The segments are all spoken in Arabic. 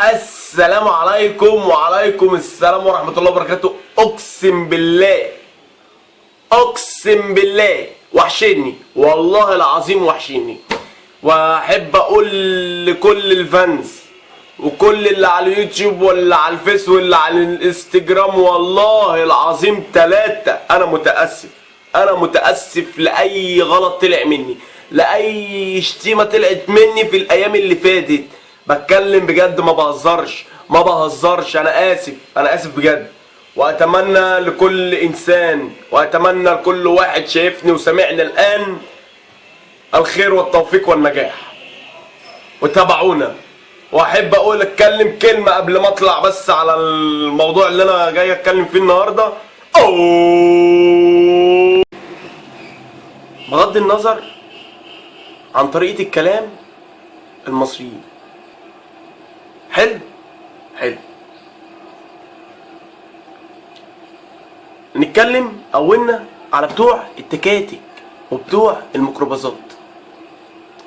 السلام عليكم وعليكم السلام ورحمة الله وبركاته. اقسم بالله وحشني، والله العظيم وحشني. واحب اقول لكل الفانز وكل اللي على اليوتيوب واللي على الفيس واللي على الانستجرام، والله العظيم ثلاثة انا متأسف لأي غلط طلع مني، لأي شتيمة طلعت مني في الأيام اللي فاتت. بتكلم بجد، ما بهزرش. أنا آسف بجد. وأتمنى لكل إنسان وأتمنى لكل واحد شايفني وسمعني الآن الخير والتوفيق والنجاح. وتابعونا. واحب اتكلم كلمة قبل ما اطلع بس على الموضوع اللي انا جاي اتكلم فيه النهارده. بغض النظر عن طريقة الكلام المصريين، حلو نتكلم اولنا على بتوع التكاتك وبتوع الميكروباصات.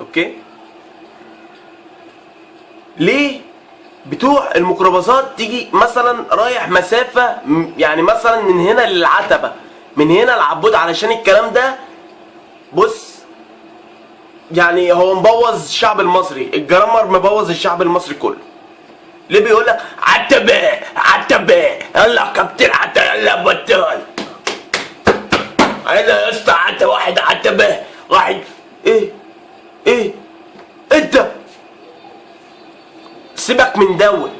اوكي، ليه بتوع الميكروباصات تيجي مثلا رايح مسافة، يعني مثلا من هنا للعتبة، من هنا لعبود، علشان الكلام ده بص يعني هو مبوظ الشعب المصري، الجرامر مبوظ الشعب المصري كله. ليه بيقول لك عتبة يلا يا كابتن عتبة يلا بطل، عايز يا اسطى واحد عتبة واحد ايه انت سيبك من دوت،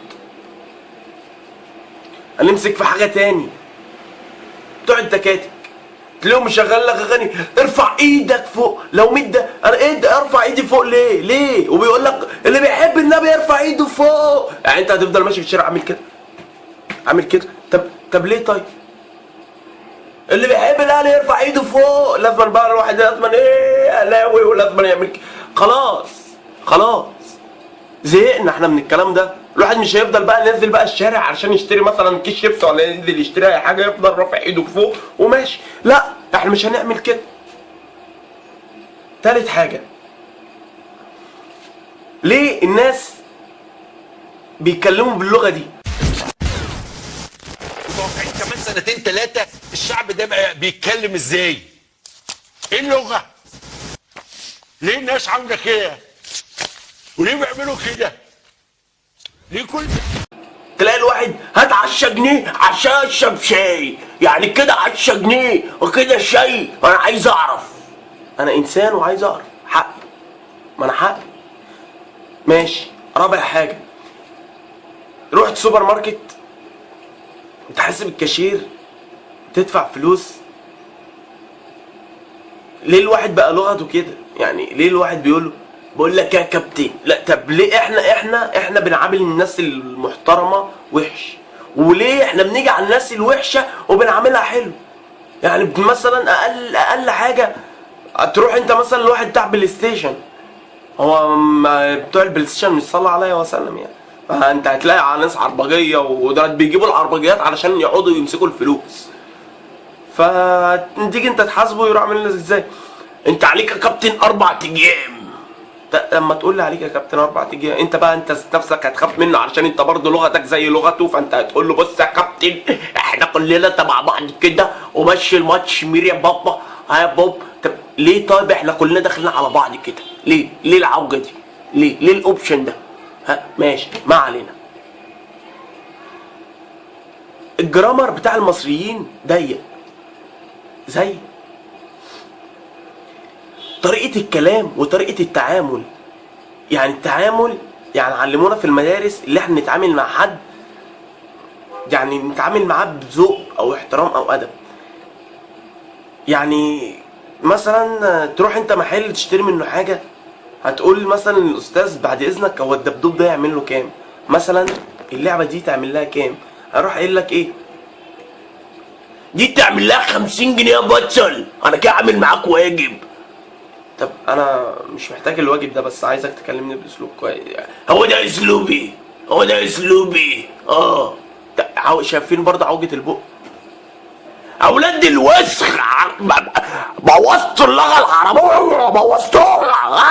هنمسك في حاجه تاني. بتوع التكاتك تلاقيهم مشغل لك اغاني ارفع ايدك فوق، لو مد انا ايه ارفع ايدي فوق ليه وبيقول لك اللي بيحب النبي يرفع ايده فوق. يعني انت هتفضل ماشي في الشارع عامل كده طب ليه؟ طيب اللي بيحب الاهلي يرفع ايده فوق، لازم بقى الواحد لازم اهلاوي ولازم يعمل كده. خلاص زهقنا احنا من الكلام ده. الواحد مش هيفضل بقى ينزل بقى الشارع عشان يشتري مثلا كيس شيبس ولا ينزل يشتري اي حاجه يفضل رافع ايده فوق وماشي. لا، احنا مش هنعمل كده. تالت حاجه، ليه الناس بيتكلموا باللغه دي؟ متوقعين كمان سنتين ثلاثه الشعب ده بقى بيتكلم ازاي؟ ايه اللغه؟ ليه الناس عامله كده؟ وليه بيعملوا كده؟ ليه كل تلاقي الواحد هات 10 جنيه عشان اشرب شاي، يعني كده 10 جنيه وكده شاي. وانا عايز اعرف، انا انسان وعايز اعرف حقي، ما انا حقي ماشي. رابع حاجه، رحت سوبر ماركت تحاسب الكاشير تدفع فلوس. ليه الواحد بقى لغته كده؟ يعني ليه الواحد بقول لك يا كابتن؟ لا، طب ليه احنا بنعامل الناس المحترمه وحش، وليه احنا بنيجي على الناس الوحشه وبنعاملها حلو؟ يعني مثلا اقل حاجه تروح انت مثلا لواحد بتاع بلاي ستيشن، هو بتوع البلاي ستيشن مش صلى عليه وسلم يعني، انت هتلاقي على ناس عربجيه ودول بيجيبوا العربجيات علشان يقعدوا يمسكوا الفلوس، فتيجي انت تحاسبه يروح عامل ازاي؟ انت عليك يا كابتن 4 ايام. لما تقول لي عليك يا كابتن 4 ايام، انت بقى انت نفسك هتخاف منه علشان انت برضه لغتك زي لغته، فانت هتقول له بص يا كابتن احنا كلنا تبع بعض كده ومشي الماتش مير يا بابا يا بابا. طب ليه؟ طيب احنا كلنا داخلين على بعض كده ليه العوجه دي؟ ليه الاوبشن ده؟ ماشي، ما علينا. الجرامر بتاع المصريين ضيق، زي طريقة الكلام وطريقة التعامل. يعني التعامل، يعني علمونا في المدارس اللي احنا نتعامل مع حد، يعني نتعامل معاه بذوق او احترام او ادب. يعني مثلا تروح انت محل تشتري منه حاجة، هتقول مثلا للاستاذ بعد اذنك هو الدبدوب ده يعمل له كام؟ مثلا اللعبة دي تعمل لها كام؟ هروح قايل لك ايه؟ دي تعمل لها 50 جنيه يا بطل، انا كده عامل معاك واجب. طب انا مش محتاج الواجب ده، بس عايزك تكلمني باسلوب كويس. هو ده اسلوبي. شايفين برضه عوجة البق؟ اولاد الوسخ بوظتوا اللغه العربيه، بوظتوها.